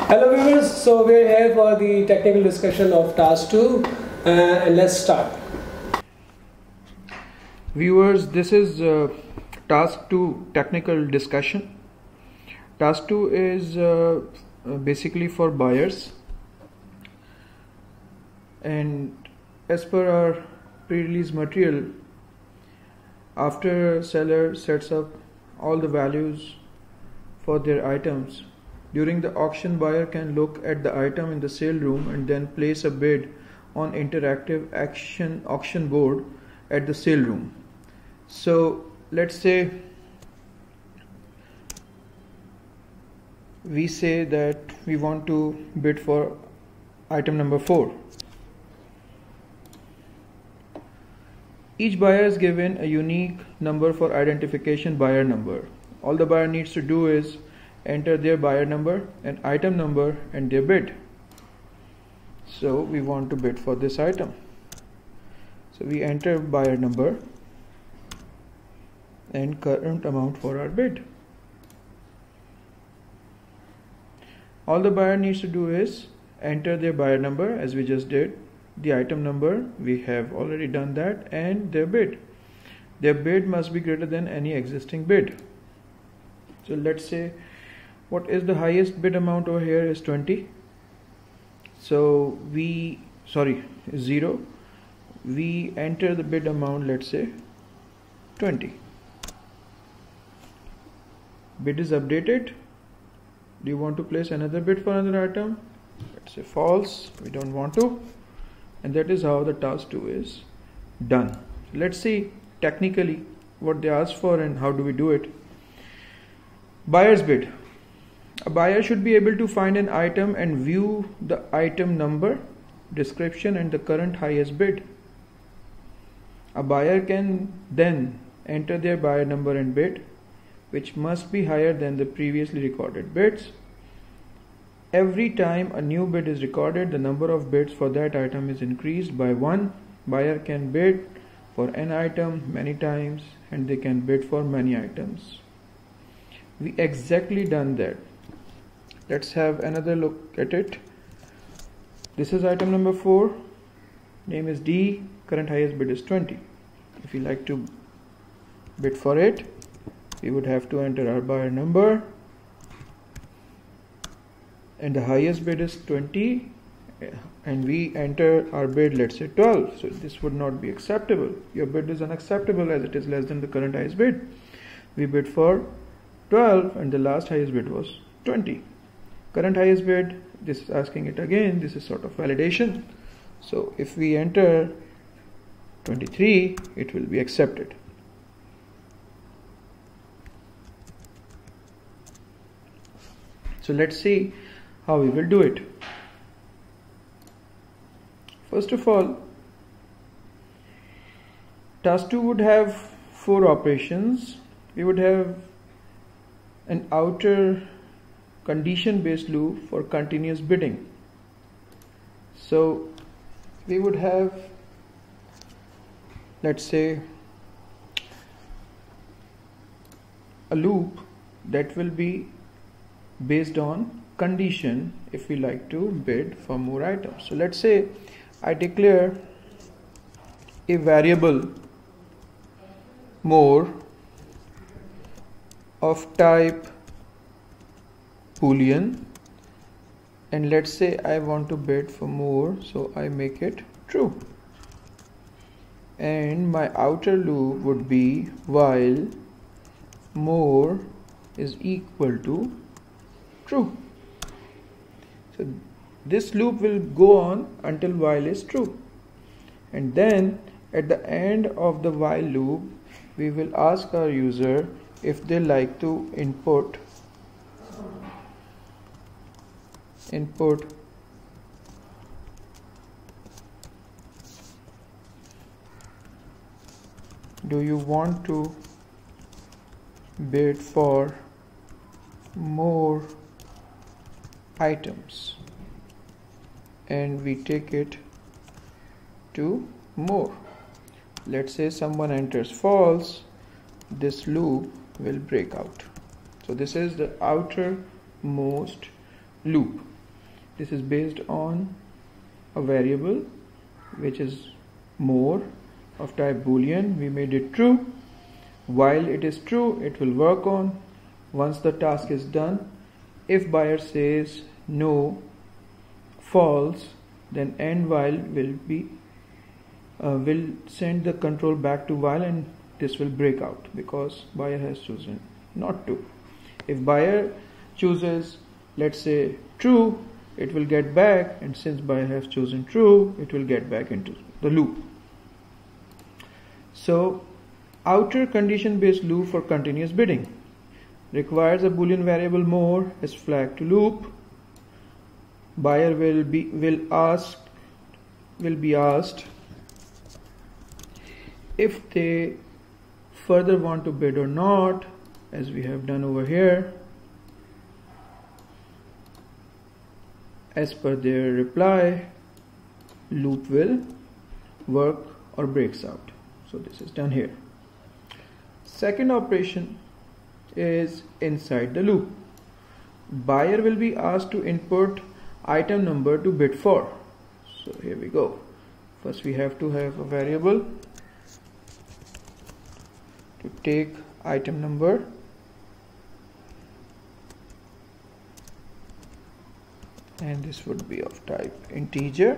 Hello viewers, so we are here for the technical discussion of task 2 and let's start. Viewers, this is task 2 technical discussion. Task 2 is basically for buyers, and as per our pre-release material, after seller sets up all the values for their items, during the auction, buyer can look at the item in the sale room and then place a bid on interactive auction board at the sale room. So let's say we say that we want to bid for item number 4. Each buyer is given a unique number for identification, buyer number. All the buyer needs to do is enter their buyer number and item number and their bid. So we want to bid for this item. So we enter buyer number and current amount for our bid. All the buyer needs to do is enter their buyer number, as we just did, the item number, we have already done that, and their bid. Their bid must be greater than any existing bid. So let's say, what is the highest bid amount over here is 20. So 0. We enter the bid amount, let's say 20. Bid is updated. Do you want to place another bid for another item? Let's say false. We don't want to. And that is how the task 2 is done. So let's see technically what they ask for and how do we do it. Buyer's bid. A buyer should be able to find an item and view the item number, description, and the current highest bid. A buyer can then enter their buyer number and bid, which must be higher than the previously recorded bids. Every time a new bid is recorded, the number of bids for that item is increased by 1. Buyer can bid for an item many times, and they can bid for many items. We exactly done that. Let's have another look at it. This is item number 4. Name is D. Current highest bid is 20. If you like to bid for it, we would have to enter our buyer number, and the highest bid is 20, and we enter our bid, let's say 12. So this would not be acceptable. Your bid is unacceptable as it is less than the current highest bid. We bid for 12 and the last highest bid was 20. Current highest bid, this is asking it again, this is sort of validation. So if we enter 23, it will be accepted. So let's see how we will do it. First of all, task 2 would have 4 operations. We would have an outer condition based loop for continuous bidding. So we would have, let's say, a loop that will be based on condition if we like to bid for more items. So let's say I declare a variable more of type Boolean, and let's say I want to bid for more, so I make it true, and my outer loop would be while more is equal to true. So this loop will go on until while is true, and then at the end of the while loop we will ask our user if they like to input do you want to bid for more items, and we take it to more. Let's say someone enters false, this loop will break out. So this is the outermost loop. this is based on a variable which is more of type boolean. We made it true. While it is true, it will work on. Once the task is done, if buyer says no, false, then end while will send the control back to while, and this will break out because buyer has chosen not to. If buyer chooses, let's say, true, it will get back, and since buyer has chosen true, it will get back into the loop. So outer condition based loop for continuous bidding requires a boolean variable more as flag to loop. Buyer will be asked if they further want to bid or not, as we have done over here. As per their reply, loop will work or breaks out. So this is done here. Second operation is inside the loop. Buyer will be asked to input item number to bid for. So here we go. First we have to have a variable to take item number, and this would be of type integer.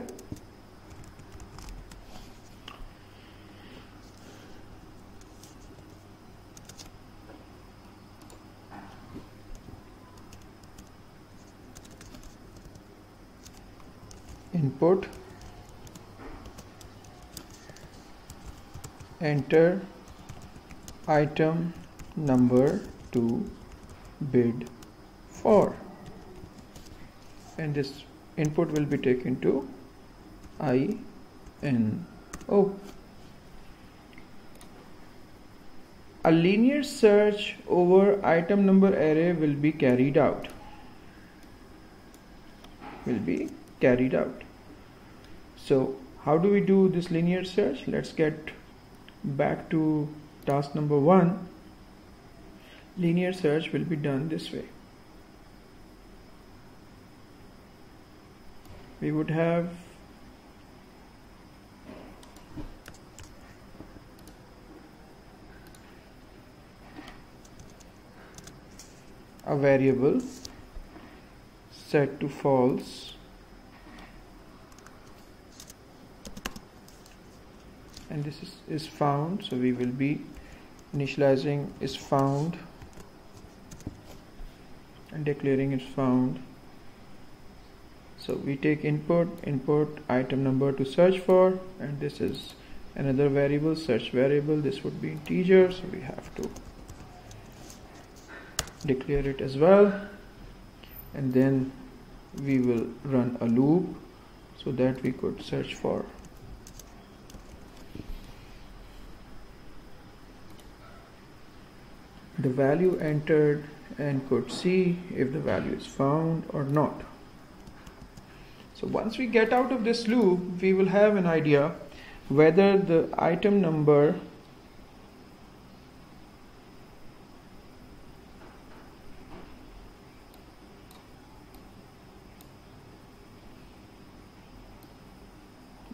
Input, enter item number to bid for, and this input will be taken to INO. A linear search over item number array will be carried out. So how do we do this linear search? Let's get back to task number 1. Linear search will be done this way. We would have a variable set to false, and this is found, so we will be initializing is found and declaring is found. So we take input item number to search for, and this is another variable, search variable. This would be integer, so we have to declare it as well, and then we will run a loop so that we could search for the value entered and could see if the value is found or not. So once we get out of this loop, we will have an idea whether the item number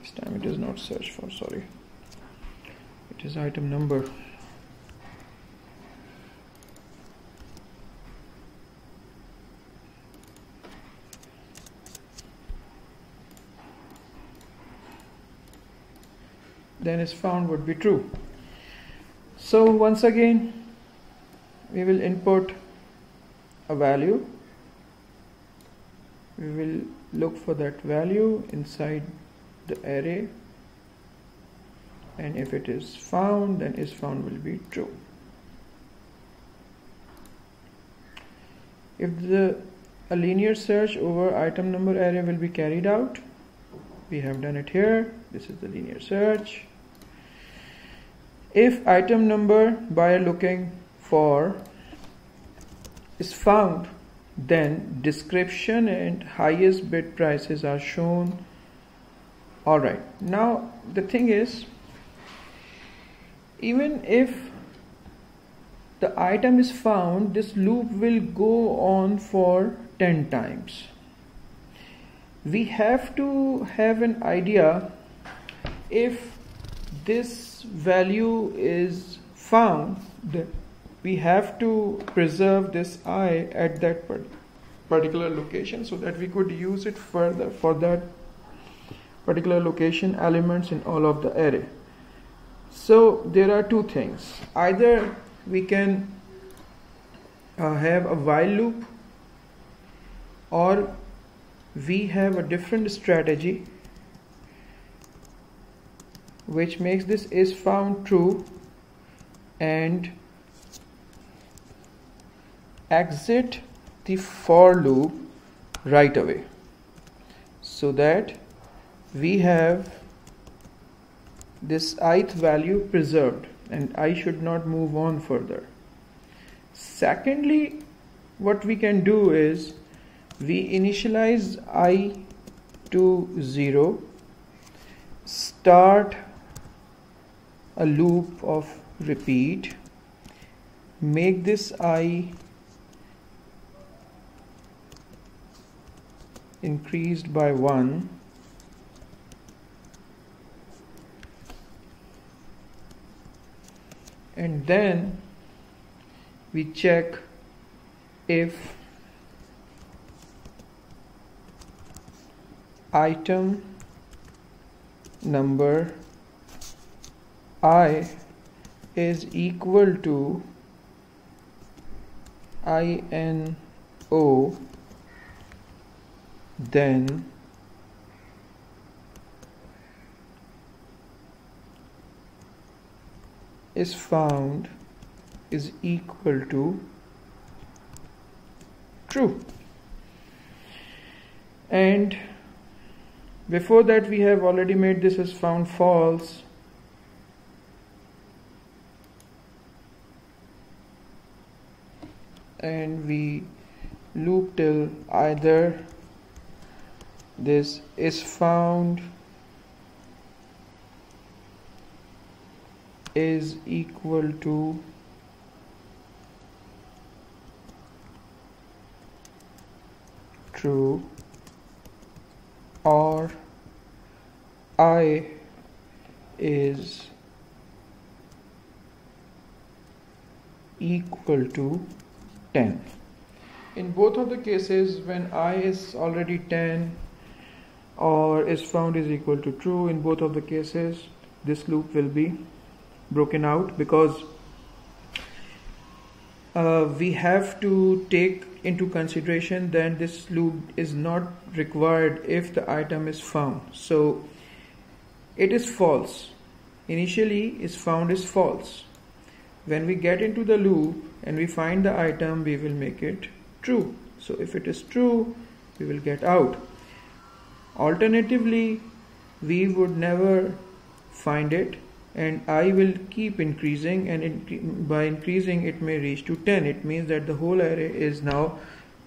this time it is not search for, sorry, it is item number. Then is found would be true. So once again we will input a value, we will look for that value inside the array, and if it is found, then is found will be true. If a linear search over item number array will be carried out, we have done it here. This is the linear search. If item number buyer looking for is found, then description and highest bid prices are shown. Alright, now the thing is, even if the item is found, this loop will go on for 10 times. we have to have an idea if this value is found, then we have to preserve this I at that particular location so that we could use it further for that particular location elements in all of the array. So there are two things. Either we can have a while loop, or we have a different strategy which makes this is found true and exit the for loop right away, so that we have this ith value preserved and I should not move on further. Secondly, what we can do is we initialize I to 0, start a loop of repeat, make this I increased by 1, and then we check if item number I is equal to INO, then is found is equal to true. And before that we have already made this as found false, and we loop till either this is found is equal to true, or I is equal to 10. In both of the cases, when I is already 10 or is found is equal to true, in both of the cases this loop will be broken out, because we have to take into consideration that this loop is not required if the item is found. So it is false. Initially is found is false. When we get into the loop and we find the item, we will make it true. So if it is true, we will get out. Alternatively, we would never find it, and I will keep increasing, and by increasing it may reach to 10. It means that the whole array is now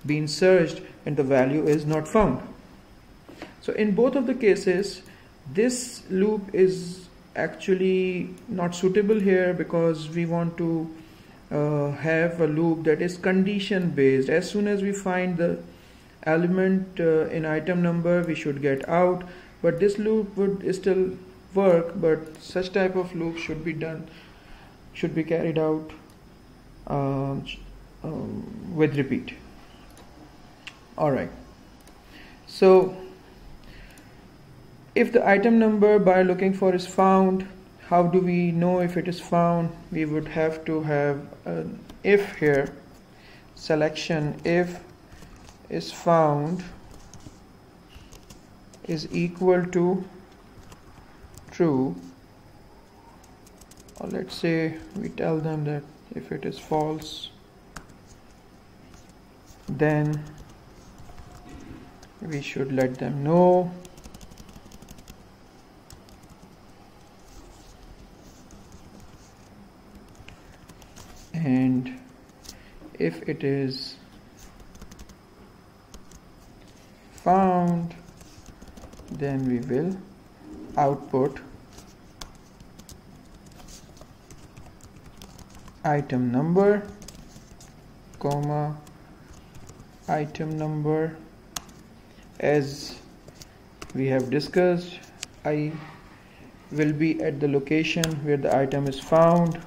being searched and the value is not found. So in both of the cases, this loop is actually not suitable here, because we want to have a loop that is condition based. As soon as we find the element in item number, we should get out. But this loop would still work, but such type of loop should be carried out with repeat. Alright, so if the item number by looking for is found, how do we know if it is found? We would have to have an if here, selection if is found is equal to true, or let's say we tell them that if it is false, then we should let them know. And if it is found, then we will output item number, comma, item number as we have discussed. I will be at the location where the item is found,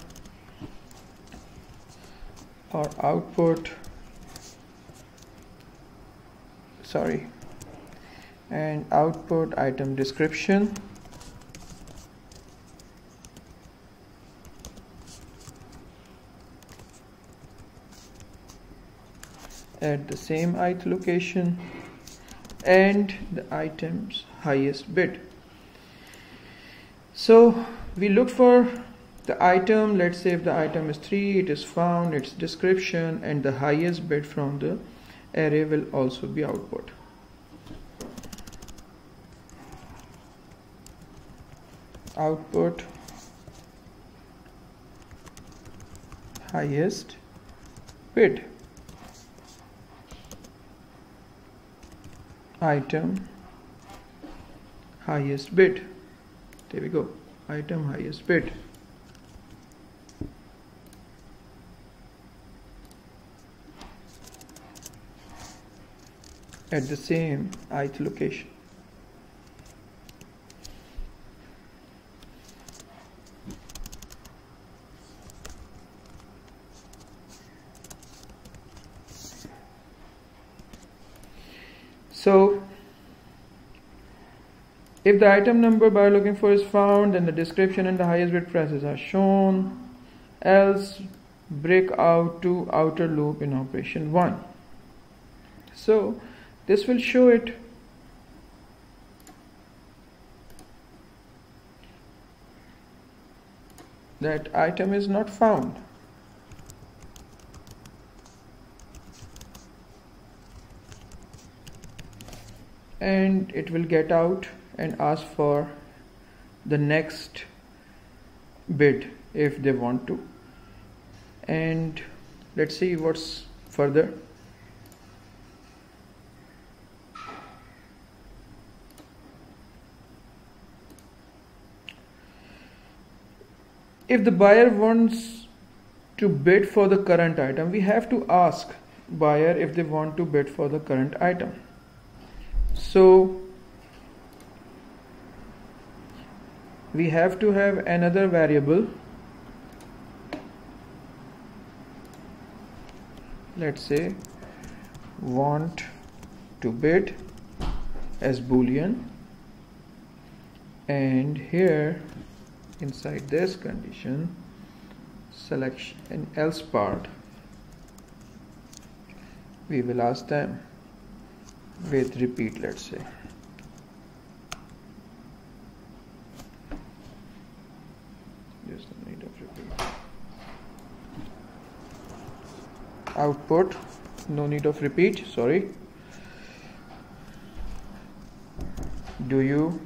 or output, and output item description. At the same ith location, and the item's highest bid. So we look for the item. Let's say if the item is 3, it is found, its description, and the highest bid from the array will also be output. Output highest bid. Item highest bid. There we go. Item highest bid. At the same ith location. So if the item number buyer looking for is found, then the description and the highest bid prices are shown. Else break out to outer loop in operation 1. So this will show it. That item is not found. And it will get out and ask for the next bid if they want to. And let's see what's further. If the buyer wants to bid for the current item, we have to ask buyer if they want to bid for the current item. So we have to have another variable. Let's say want to bid as boolean, and here inside this condition selection and else part we will ask them with repeat. Let's say there's no need of repeat. Output, no need of repeat, sorry. Do you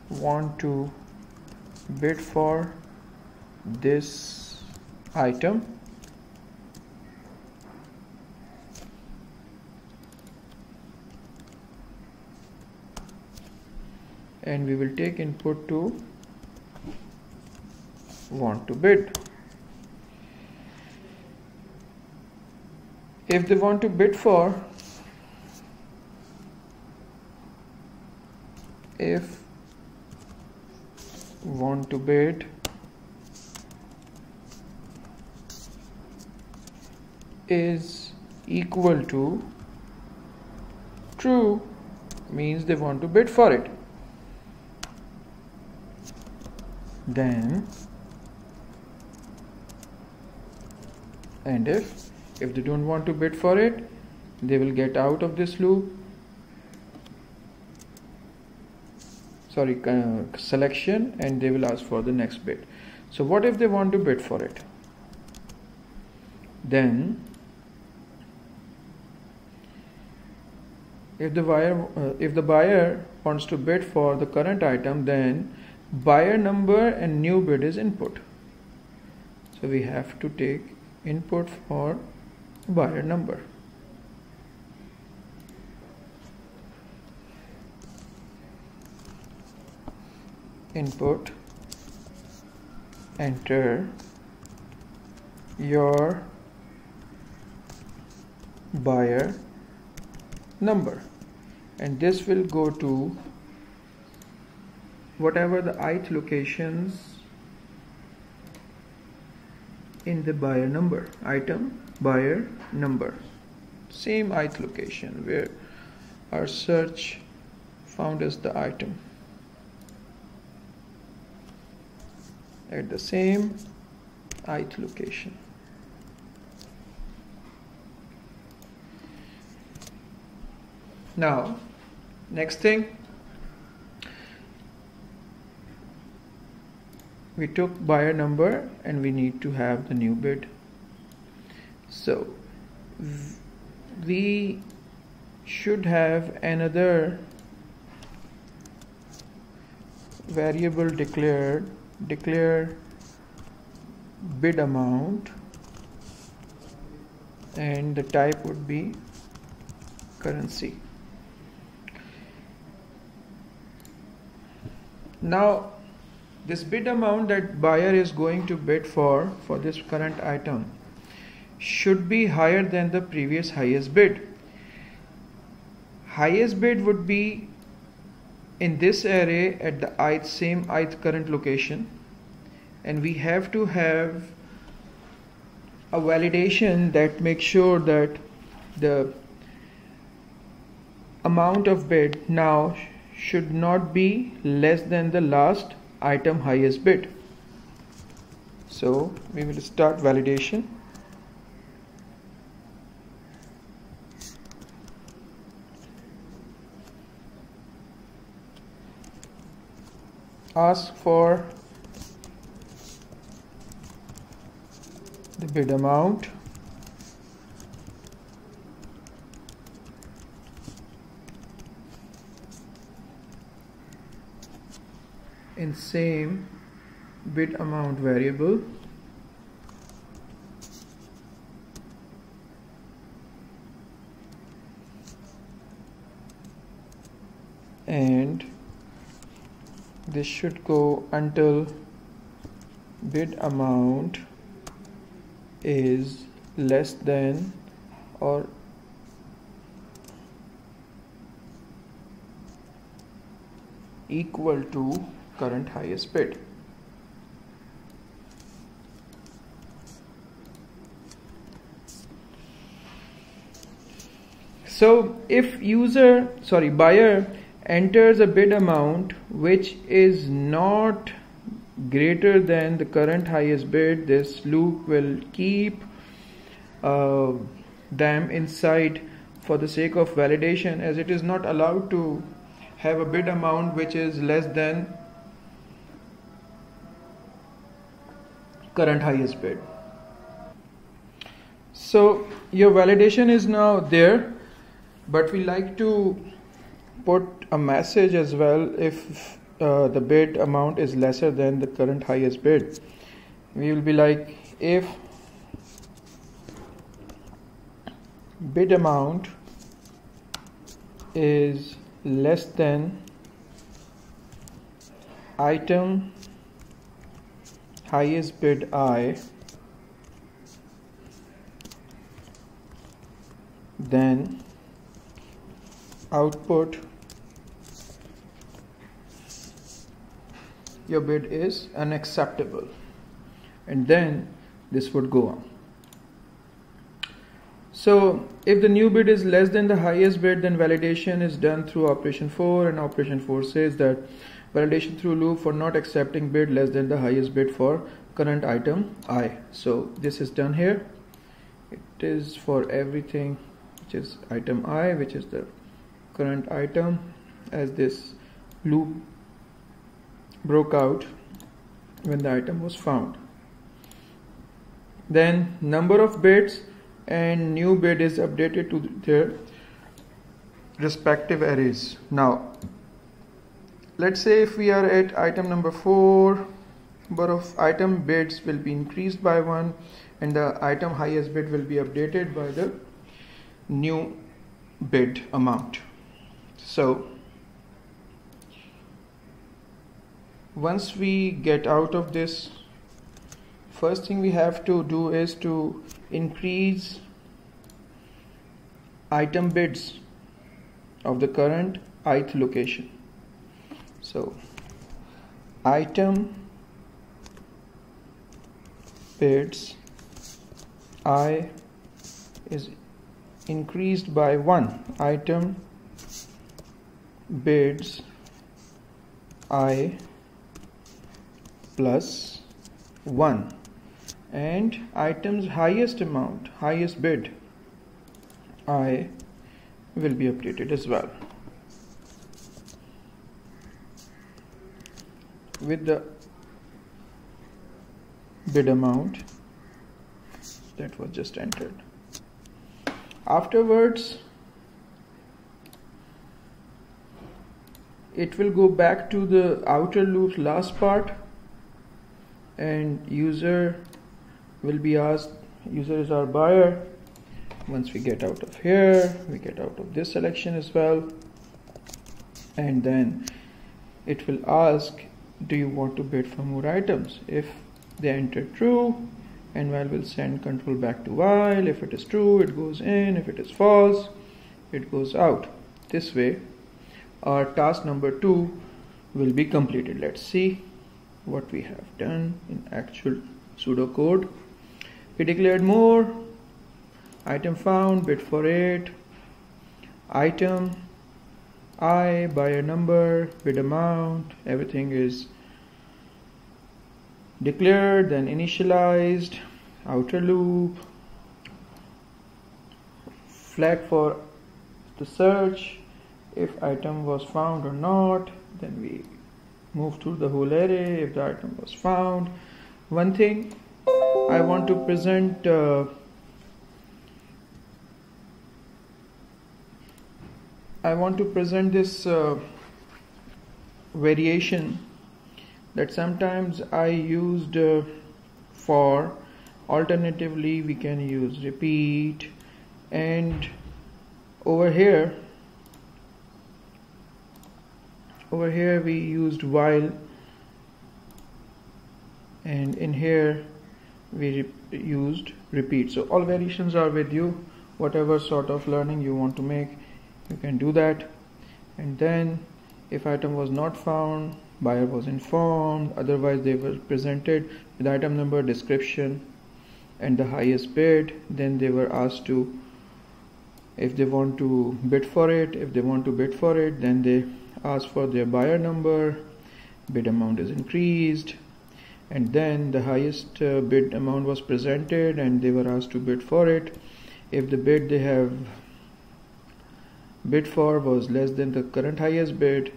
want to bid for this item? And we will take input to want to bid. If they want to bid for, if want to bid is equal to true, means they want to bid for it. Then, and if they don't want to bid for it, they will get out of this loop, selection, and they will ask for the next bid. So what if they want to bid for it? Then if the buyer wants to bid for the current item, then buyer number and new bid is input. So we have to take input for buyer number. Input, enter your buyer number, and this will go to whatever the ith locations in the buyer number, item buyer number, same ith location where our search found us the item, at the same ith location. Now next thing, we took buyer number and we need to have the new bid. So we should have another variable declare bid amount, and the type would be currency. Now this bid amount that buyer is going to bid for this current item should be higher than the previous highest bid. Highest bid would be in this array at the same ith current location, and we have to have a validation that makes sure that the amount of bid now should not be less than the last item highest bid. So we will start validation. Ask for the bid amount, in same bid amount variable, and this should go until bid amount is less than or equal to current highest bid. So if buyer enters a bid amount which is not greater than the current highest bid, this loop will keep them inside for the sake of validation, as it is not allowed to have a bid amount which is less than current highest bid. So your validation is now there, but we like to put a message as well if the bid amount is lesser than the current highest bid. We will be like, if bid amount is less than item highest bid I, then output your bid is unacceptable, and then this would go on. So if the new bid is less than the highest bid, then validation is done through operation 4, and operation 4 says that validation through loop for not accepting bid less than the highest bid for current item I. So this is done here. It is for everything which is item I, which is the current item, as this loop broke out when the item was found. Then number of bids and new bid is updated to their respective arrays. Now let's say if we are at item number 4, number of item bids will be increased by 1, and the item highest bid will be updated by the new bid amount. So once we get out of this, first thing we have to do is to increase item bids of the current ith location. So item bits I is increased by 1. Item bids I plus 1, and item's highest amount, highest bid I will be updated as well with the bid amount that was just entered. Afterwards, it will go back to the outer loop's last part, and user will be asked, user is our buyer. Once we get out of here, we get out of this selection as well, and then it will ask, do you want to bid for more items? If they enter true, and while will send control back to while. If it is true, it goes in. If it is false, it goes out. This way our task number 2 will be completed. Let's see what we have done in actual pseudocode. We declared more, item found, bid for it, item I, buyer number, bid amount, everything is declared, then initialized, outer loop, flag for the search if item was found or not, then we move through the whole array if the item was found. One thing I want to present this variation that sometimes I used for. Alternatively, we can use repeat, and over here we used while, and in here we used repeat. So all variations are with you. Whatever sort of learning you want to make, you can do that. And then if item was not found, buyer was informed, otherwise they were presented with item number, description, and the highest bid. Then they were asked to, if they want to bid for it. If they want to bid for it, then they ask for their buyer number, bid amount is increased, and then the highest bid amount was presented and they were asked to bid for it. If the bid they have bid for was less than the current highest bid,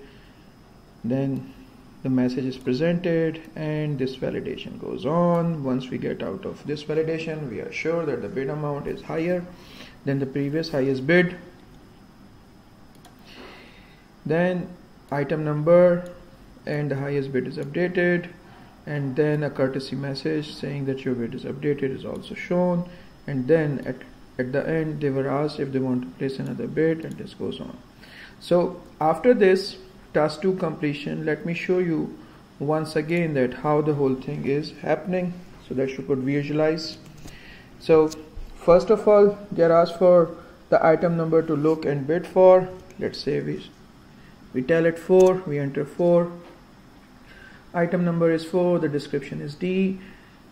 then the message is presented and this validation goes on. Once we get out of this validation, we are sure that the bid amount is higher than the previous highest bid. Then item number and the highest bid is updated, and then a courtesy message saying that your bid is updated is also shown, and then at the end they were asked if they want to place another bid, and this goes on. So after this task 2 completion, let me show you once again that how the whole thing is happening so that you could visualize. So first of all, they are asked for the item number to look and bid for. Let's say we tell it 4, we enter 4, item number is 4, the description is D.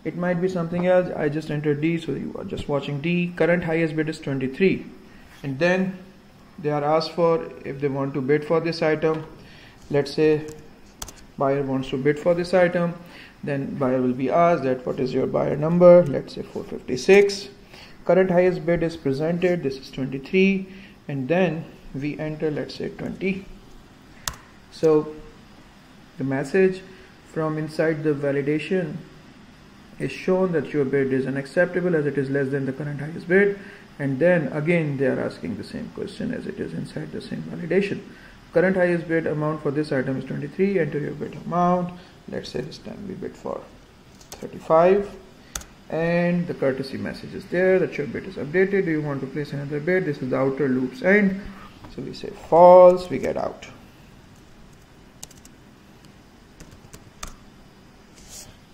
It might be something else, I just entered D, so you are just watching D. Current highest bid is 23, and then they are asked for if they want to bid for this item. Let's say buyer wants to bid for this item, then buyer will be asked that what is your buyer number, let's say 456. Current highest bid is presented, this is 23, and then we enter, let's say 20. So the message from inside the validation is shown that your bid is unacceptable as it is less than the current highest bid, and then again they are asking the same question as it is inside the same validation. Current highest bid amount for this item is 23, enter your bid amount. Let's say this time we bid for 35, and the courtesy message is there that your bid is updated. Do you want to place another bid? This is the outer loop's end, so we say false, we get out.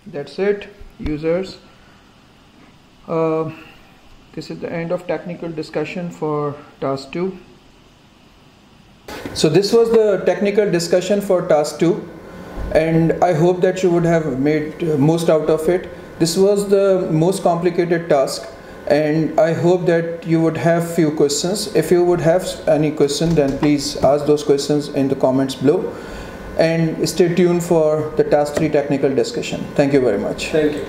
That's it, users. This is the end of technical discussion for task 2. So this was the technical discussion for task 2, and I hope that you would have made most out of it. This was the most complicated task, and I hope that you would have few questions. If you would have any question, then please ask those questions in the comments below, and stay tuned for the task 3 technical discussion. Thank you very much. Thank you.